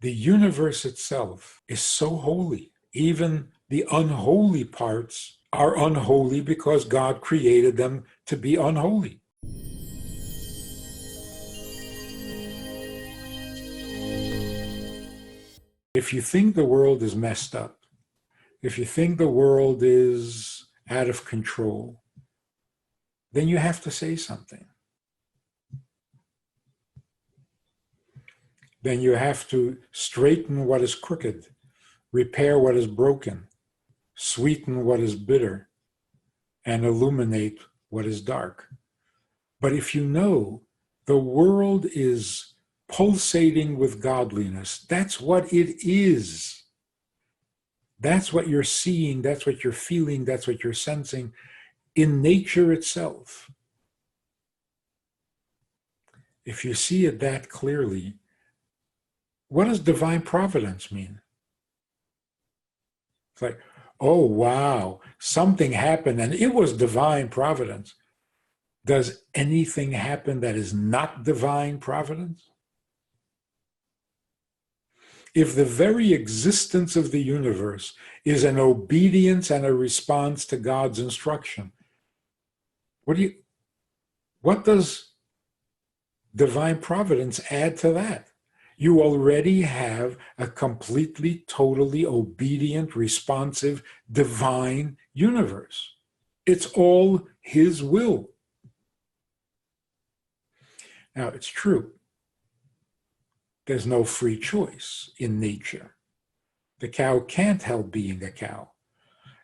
The universe itself is so holy. Even the unholy parts are unholy because God created them to be unholy. If you think the world is messed up, if you think the world is out of control, then you have to say something. Then you have to straighten what is crooked, repair what is broken, sweeten what is bitter, and illuminate what is dark. But if you know the world is pulsating with godliness, that's what it is. That's what you're seeing, that's what you're feeling, that's what you're sensing in nature itself. If you see it that clearly, what does divine providence mean? It's like, oh, wow, something happened and it was divine providence. Does anything happen that is not divine providence? If the very existence of the universe is an obedience and a response to God's instruction, what does divine providence add to that? You already have a completely, totally obedient, responsive, divine universe. It's all his will. Now, it's true. There's no free choice in nature. The cow can't help being a cow.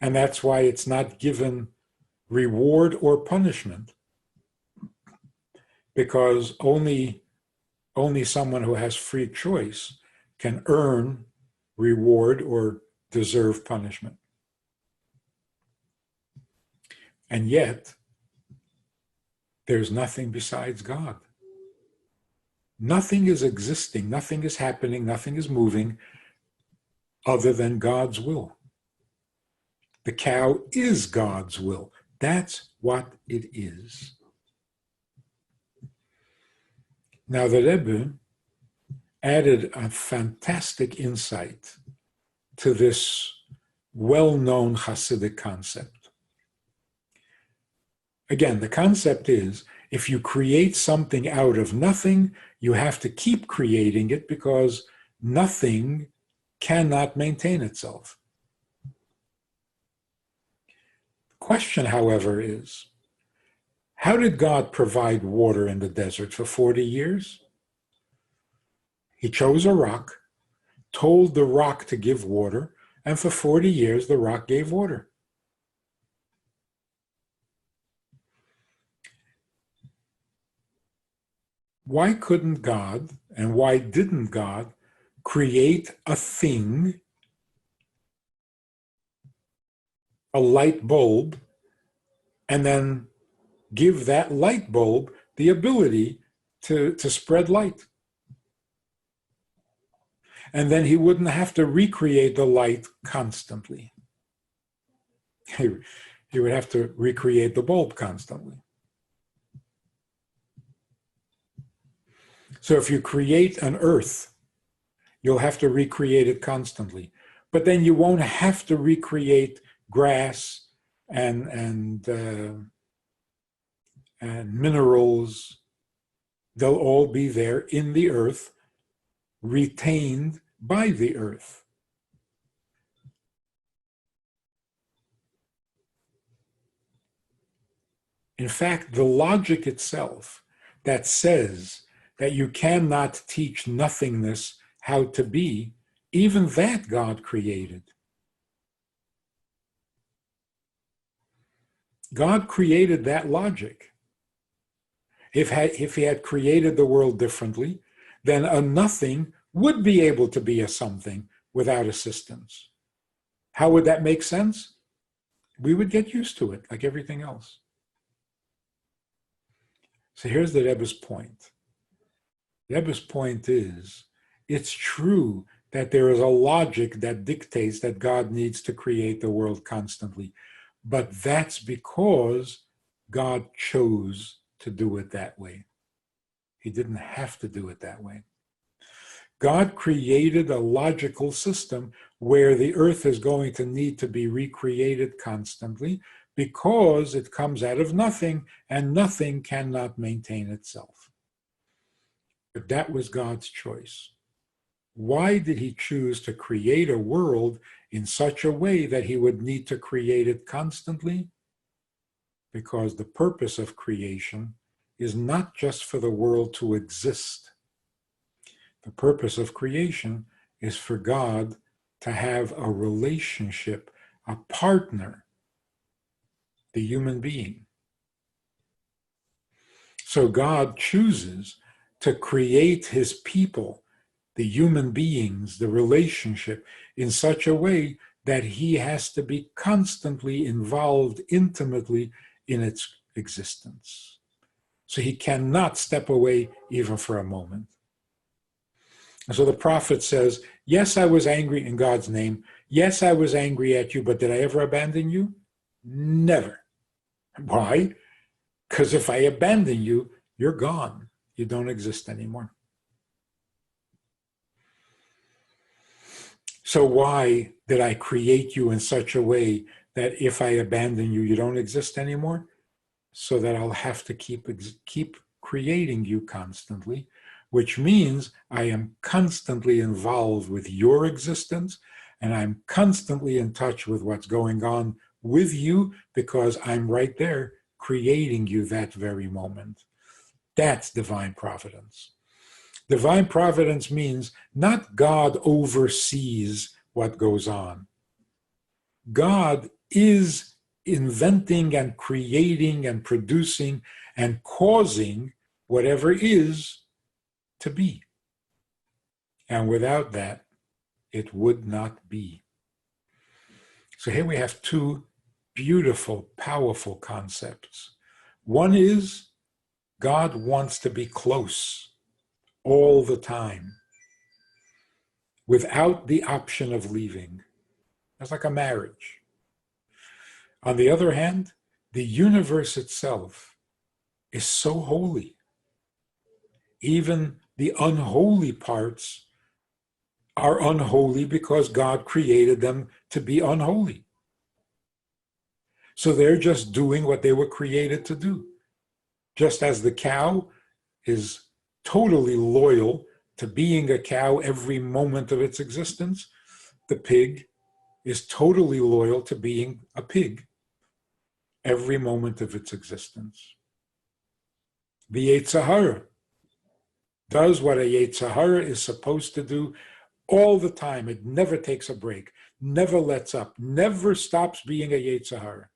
And that's why it's not given reward or punishment, because only someone who has free choice can earn reward or deserve punishment. And yet, there's nothing besides God. Nothing is existing, nothing is happening, nothing is moving other than God's will. The cow is God's will. That's what it is. Now, the Rebbe added a fantastic insight to this well-known Hassidic concept. Again, the concept is, if you create something out of nothing, you have to keep creating it because nothing cannot maintain itself. The question, however, is, how did God provide water in the desert for 40 years? He chose a rock, told the rock to give water, and for 40 years the rock gave water. Why couldn't God, and why didn't God, create a thing, a light bulb, and then give that light bulb the ability to spread light? And then he wouldn't have to recreate the light constantly. He would have to recreate the bulb constantly. So if you create an earth, you'll have to recreate it constantly. But then you won't have to recreate grass and minerals. They'll all be there in the earth, retained by the earth. In fact, the logic itself that says that you cannot teach nothingness how to be, even that God created. God created that logic. If he had created the world differently, then a nothing would be able to be a something without assistance. How would that make sense? We would get used to it like everything else. So here's the Rebbe's point. The Rebbe's point is, it's true that there is a logic that dictates that God needs to create the world constantly, but that's because God chose to do it that way. He didn't have to do it that way. God created a logical system where the earth is going to need to be recreated constantly because it comes out of nothing and nothing cannot maintain itself. But that was God's choice. Why did he choose to create a world in such a way that he would need to create it constantly? Because the purpose of creation is not just for the world to exist. The purpose of creation is for God to have a relationship, a partner, the human being. So God chooses to create his people, the human beings, the relationship, in such a way that he has to be constantly involved intimately in its existence. So he cannot step away even for a moment. And so the prophet says, yes, I was angry in God's name. Yes, I was angry at you, but did I ever abandon you? Never. Why? Because if I abandon you, you're gone. You don't exist anymore. So why did I create you in such a way that if I abandon you, you don't exist anymore? So that I'll have to keep creating you constantly, which means I am constantly involved with your existence, and I'm constantly in touch with what's going on with you because I'm right there creating you that very moment. That's divine providence. Divine providence means not God oversees what goes on. God is inventing and creating and producing and causing whatever is to be. And without that, it would not be. So here we have two beautiful, powerful concepts. One is God wants to be close all the time without the option of leaving. It's like a marriage. On the other hand, the universe itself is so holy. Even the unholy parts are unholy because God created them to be unholy. So they're just doing what they were created to do. Just as the cow is totally loyal to being a cow every moment of its existence, the pig is totally loyal to being a pig every moment of its existence. The Yetzer Hara does what a Yetzer Hara is supposed to do all the time. It never takes a break, never lets up, never stops being a Yetzer Hara.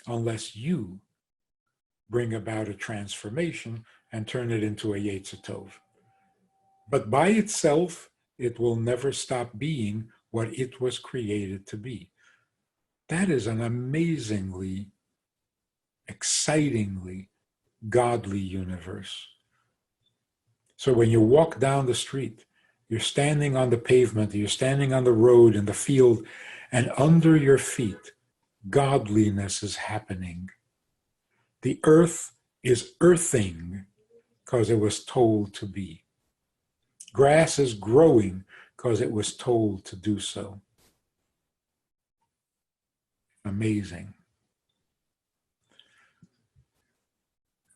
Unless you bring about a transformation and turn it into a Yetzer Tov. But by itself, it will never stop being what it was created to be. That is an amazingly, excitingly godly universe. So when you walk down the street, you're standing on the pavement, you're standing on the road, in the field, and under your feet, godliness is happening. The earth is earthing because it was told to be. Grass is growing because it was told to do so. Amazing.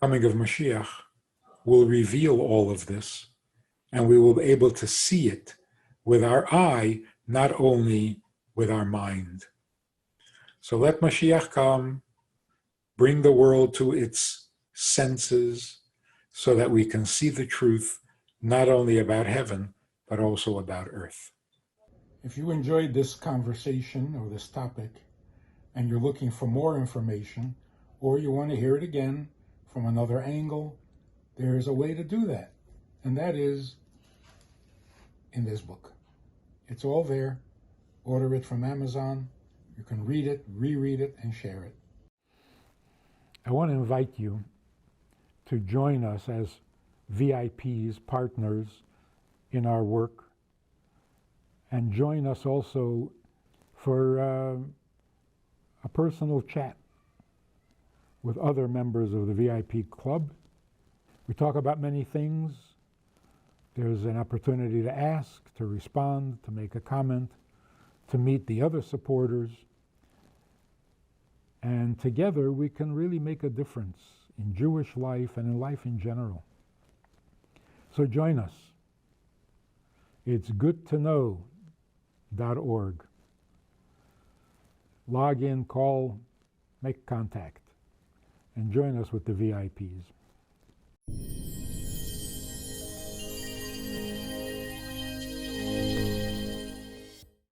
Coming of Mashiach will reveal all of this, and we will be able to see it with our eye, not only with our mind. So let Mashiach come, bring the world to its senses, so that we can see the truth, not only about heaven, but also about earth. If you enjoyed this conversation or this topic, and you're looking for more information, or you want to hear it again from another angle, there's a way to do that. And that is in this book. It's all there. Order it from Amazon. You can read it, reread it, and share it. I want to invite you to join us as VIPs, partners in our work, and join us also for a personal chat with other members of the VIP club. We talk about many things, There's an opportunity to ask, to respond, to make a comment, to meet the other supporters. And together we can really make a difference in Jewish life and in life in general. So join us. It's goodtoknow.org. Log in, call, make contact, and join us with the VIPs.